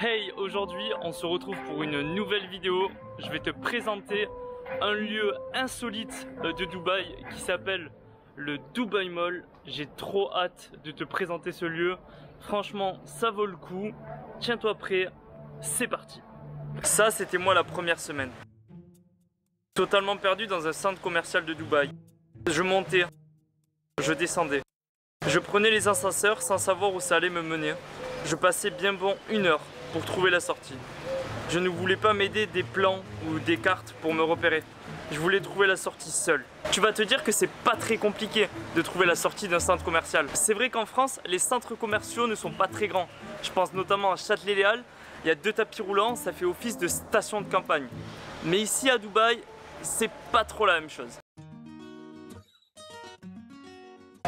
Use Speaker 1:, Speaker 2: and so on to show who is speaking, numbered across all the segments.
Speaker 1: Hey, aujourd'hui on se retrouve pour une nouvelle vidéo. Je vais te présenter un lieu insolite de Dubaï qui s'appelle le Dubai Mall. J'ai trop hâte de te présenter ce lieu. Franchement, ça vaut le coup. Tiens-toi prêt, c'est parti. Ça, c'était moi la première semaine. Totalement perdu dans un centre commercial de Dubaï. Je montais, je descendais. Je prenais les ascenseurs sans savoir où ça allait me mener. Je passais bien bon 1 heure pour trouver la sortie. Je ne voulais pas m'aider des plans ou des cartes pour me repérer. Je voulais trouver la sortie seule. Tu vas te dire que c'est pas très compliqué de trouver la sortie d'un centre commercial. C'est vrai qu'en France, les centres commerciaux ne sont pas très grands. Je pense notamment à Châtelet-Les Halles. Il y a 2 tapis roulants, ça fait office de station de campagne. Mais ici à Dubaï, c'est pas trop la même chose.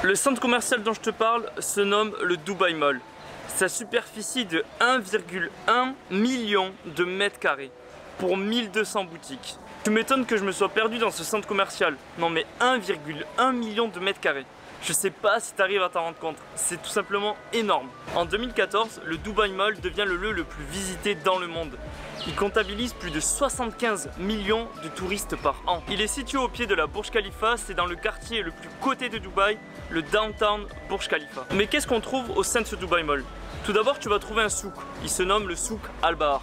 Speaker 1: Le centre commercial dont je te parle se nomme le Dubai Mall. Sa superficie de 1,1 million de mètres carrés pour 1200 boutiques. Tu m'étonnes que je me sois perdu dans ce centre commercial. Non mais 1,1 million de mètres carrés. Je sais pas si tu arrives à t'en rendre compte, c'est tout simplement énorme. En 2014, le Dubai Mall devient le lieu le plus visité dans le monde. Il comptabilise plus de 75 millions de touristes par an. Il est situé au pied de la Burj Khalifa, c'est dans le quartier le plus coté de Dubaï, le downtown Burj Khalifa. Mais qu'est-ce qu'on trouve au sein de ce Dubai Mall? Tout d'abord, tu vas trouver un souk. Il se nomme le souk Al-Bahar.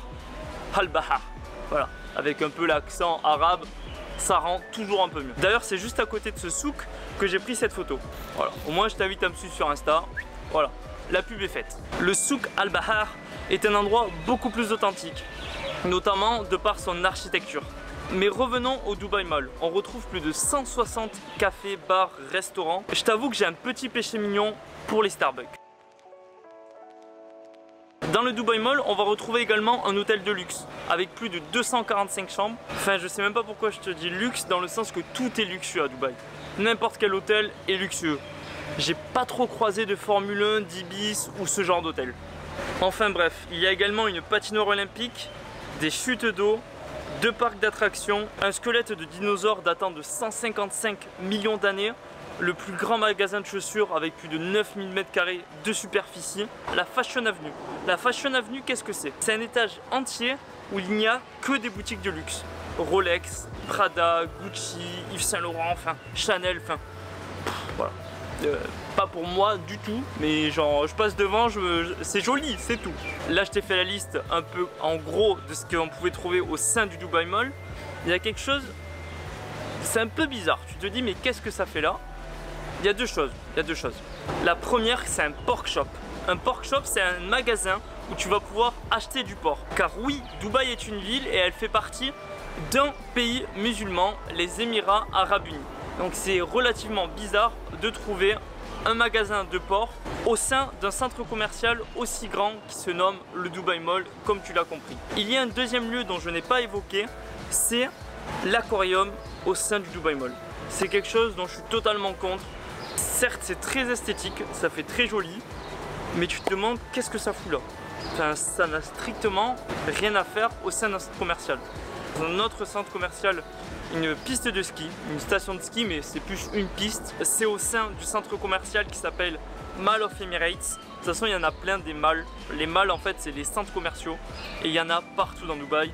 Speaker 1: Al-Bahar. Voilà, avec un peu l'accent arabe, ça rend toujours un peu mieux. D'ailleurs, c'est juste à côté de ce souk que j'ai pris cette photo. Voilà, au moins je t'invite à me suivre sur Insta. Voilà, la pub est faite. Le souk Al-Bahar est un endroit beaucoup plus authentique, notamment de par son architecture. Mais revenons au Dubai Mall. On retrouve plus de 160 cafés, bars, restaurants. Je t'avoue que j'ai un petit péché mignon pour les Starbucks. Dans le Dubai Mall, on va retrouver également un hôtel de luxe avec plus de 245 chambres. Enfin, je sais même pas pourquoi je te dis luxe, dans le sens que tout est luxueux à Dubaï. N'importe quel hôtel est luxueux. J'ai pas trop croisé de Formule 1, d'Ibis ou ce genre d'hôtel. Enfin bref, il y a également une patinoire olympique, des chutes d'eau, 2 parcs d'attractions, un squelette de dinosaure datant de 155 millions d'années, le plus grand magasin de chaussures avec plus de 9000 m² de superficie, la Fashion Avenue. La Fashion Avenue, qu'est-ce que c'est? C'est un étage entier où il n'y a que des boutiques de luxe. Rolex, Prada, Gucci, Yves Saint Laurent, enfin Chanel, enfin voilà. Pas pour moi du tout, mais genre je passe devant, c'est joli, c'est tout. Là je t'ai fait la liste un peu en gros de ce qu'on pouvait trouver au sein du Dubai Mall. Il y a quelque chose, c'est un peu bizarre. Tu te dis mais qu'est-ce que ça fait là? Il y a deux choses. La première, c'est un pork shop. Un pork shop, c'est un magasin où tu vas pouvoir acheter du porc. Car oui, Dubaï est une ville et elle fait partie d'un pays musulman, les Émirats Arabes Unis. Donc c'est relativement bizarre de trouver un magasin de porc au sein d'un centre commercial aussi grand qui se nomme le Dubai Mall, comme tu l'as compris. Il y a un deuxième lieu dont je n'ai pas évoqué, c'est l'aquarium au sein du Dubai Mall. C'est quelque chose dont je suis totalement contre. Certes, c'est très esthétique, ça fait très joli, mais tu te demandes qu'est-ce que ça fout là? Enfin, ça n'a strictement rien à faire au sein d'un centre commercial. Dans un autre centre commercial, une piste de ski, une station de ski, mais c'est plus une piste. C'est au sein du centre commercial qui s'appelle Mall of Emirates. De toute façon, il y en a plein des malls. Les malls, en fait, c'est les centres commerciaux et il y en a partout dans Dubaï.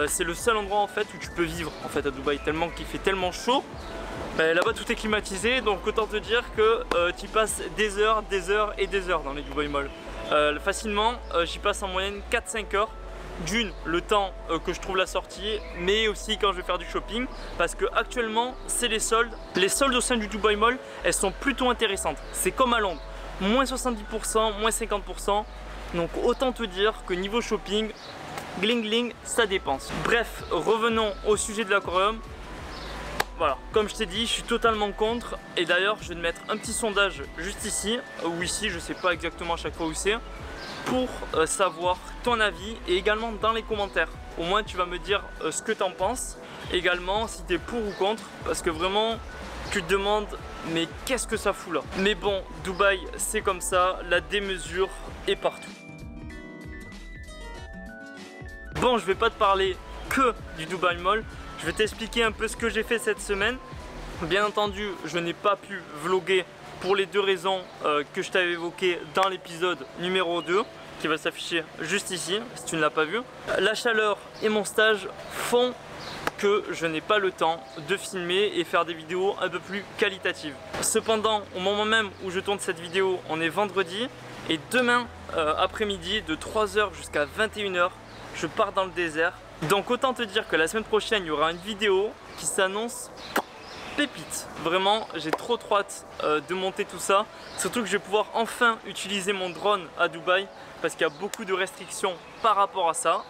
Speaker 1: C'est le seul endroit en fait où tu peux vivre en fait à Dubaï, tellement qu'il fait tellement chaud. Là-bas tout est climatisé, donc autant te dire que tu passes des heures et des heures dans les Dubai Mall. Facilement, j'y passe en moyenne 4-5 heures. D'une, le temps que je trouve la sortie, mais aussi quand je vais faire du shopping, parce que actuellement c'est les soldes. Les soldes au sein du Dubai Mall, elles sont plutôt intéressantes. C'est comme à Londres, moins 70%, moins 50%. Donc autant te dire que niveau shopping, gling gling, ça dépense. Bref, revenons au sujet de l'aquarium. Voilà, comme je t'ai dit, je suis totalement contre. Et d'ailleurs, je vais te mettre un petit sondage juste ici, ou ici, je sais pas exactement à chaque fois où c'est, pour savoir ton avis et également dans les commentaires. Au moins, tu vas me dire ce que tu en penses. Également, si tu es pour ou contre, parce que vraiment, tu te demandes, mais qu'est-ce que ça fout là? Mais bon, Dubaï, c'est comme ça, la démesure est partout. Bon, je vais pas te parler que du Dubai Mall. Je vais t'expliquer un peu ce que j'ai fait cette semaine. Bien entendu, je n'ai pas pu vlogger pour les 2 raisons que je t'avais évoquées dans l'épisode numéro 2. qui va s'afficher juste ici si tu ne l'as pas vu. La chaleur et mon stage font que je n'ai pas le temps de filmer et faire des vidéos un peu plus qualitatives. Cependant, au moment même où je tourne cette vidéo, on est vendredi et demain après-midi de 3h jusqu'à 21h, je pars dans le désert. Donc autant te dire que la semaine prochaine, il y aura une vidéo qui s'annonce pépite. Vraiment, j'ai trop hâte de monter tout ça. Surtout que je vais pouvoir enfin utiliser mon drone à Dubaï parce qu'il y a beaucoup de restrictions par rapport à ça.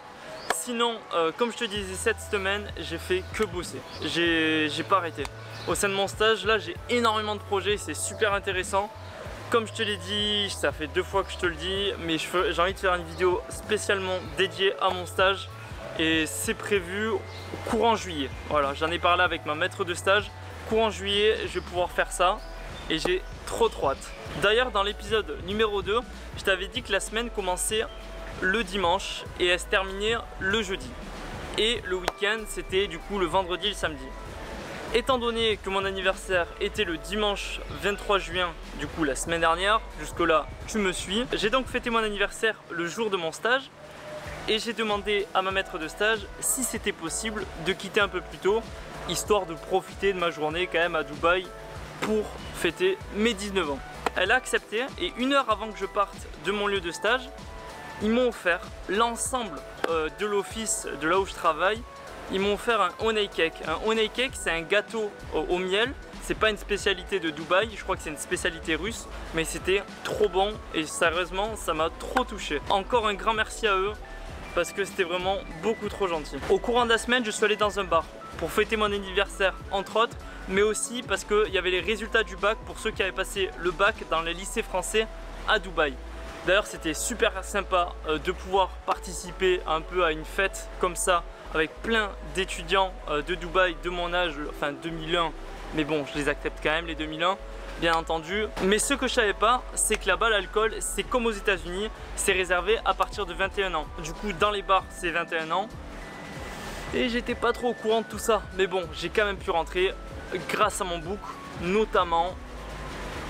Speaker 1: Sinon, comme je te disais, cette semaine, j'ai fait que bosser. J'ai pas arrêté. Au sein de mon stage, là, j'ai énormément de projets, c'est super intéressant. Comme je te l'ai dit, ça fait 2 fois que je te le dis, mais j'ai envie de faire une vidéo spécialement dédiée à mon stage. Et c'est prévu courant juillet. Voilà, j'en ai parlé avec ma maître de stage. Courant juillet, je vais pouvoir faire ça. Et j'ai trop hâte. D'ailleurs, dans l'épisode numéro 2, je t'avais dit que la semaine commençait le dimanche et elle se terminait le jeudi. Et le week-end, c'était du coup le vendredi et le samedi. Étant donné que mon anniversaire était le dimanche 23 juin, du coup la semaine dernière, jusque là tu me suis, j'ai donc fêté mon anniversaire le jour de mon stage et j'ai demandé à ma maître de stage si c'était possible de quitter un peu plus tôt, histoire de profiter de ma journée quand même à Dubaï pour fêter mes 19 ans. Elle a accepté et 1 heure avant que je parte de mon lieu de stage, ils m'ont offert l'ensemble de l'office de là où je travaille. Ils m'ont offert un honey cake. Un honey cake, c'est un gâteau au miel. C'est pas une spécialité de Dubaï, je crois que c'est une spécialité russe. Mais c'était trop bon et sérieusement, ça m'a trop touché. Encore un grand merci à eux parce que c'était vraiment beaucoup trop gentil. Au courant de la semaine, je suis allé dans un bar pour fêter mon anniversaire entre autres, mais aussi parce qu'il y avait les résultats du bac pour ceux qui avaient passé le bac dans les lycées français à Dubaï. D'ailleurs, c'était super sympa de pouvoir participer un peu à une fête comme ça avec plein d'étudiants de Dubaï de mon âge, enfin 2001, mais bon, je les accepte quand même les 2001, bien entendu. Mais ce que je savais pas, c'est que là-bas l'alcool, c'est comme aux États-Unis, c'est réservé à partir de 21 ans. Du coup, dans les bars, c'est 21 ans. Et j'étais pas trop au courant de tout ça, mais bon, j'ai quand même pu rentrer grâce à mon book, notamment.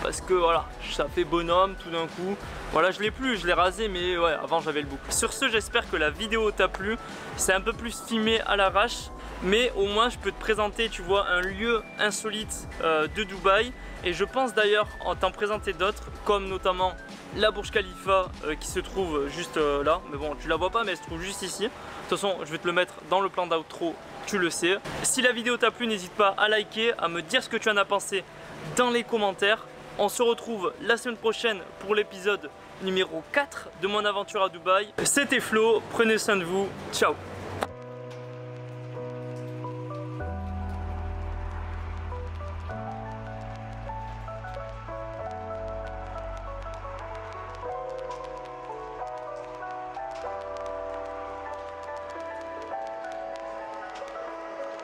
Speaker 1: Parce que voilà, ça fait bonhomme tout d'un coup. Voilà, je l'ai plus, je l'ai rasé, mais ouais, avant j'avais le book. Sur ce, j'espère que la vidéo t'a plu. C'est un peu plus filmé à l'arrache, mais au moins je peux te présenter, tu vois, un lieu insolite de Dubaï. Et je pense d'ailleurs en t'en présenter d'autres, comme notamment la Burj Khalifa qui se trouve juste là. Mais bon, tu la vois pas, mais elle se trouve juste ici. De toute façon, je vais te le mettre dans le plan d'outro, tu le sais. Si la vidéo t'a plu, n'hésite pas à liker, à me dire ce que tu en as pensé dans les commentaires. On se retrouve la semaine prochaine pour l'épisode numéro 4 de mon aventure à Dubaï. C'était Flo, prenez soin de vous, ciao.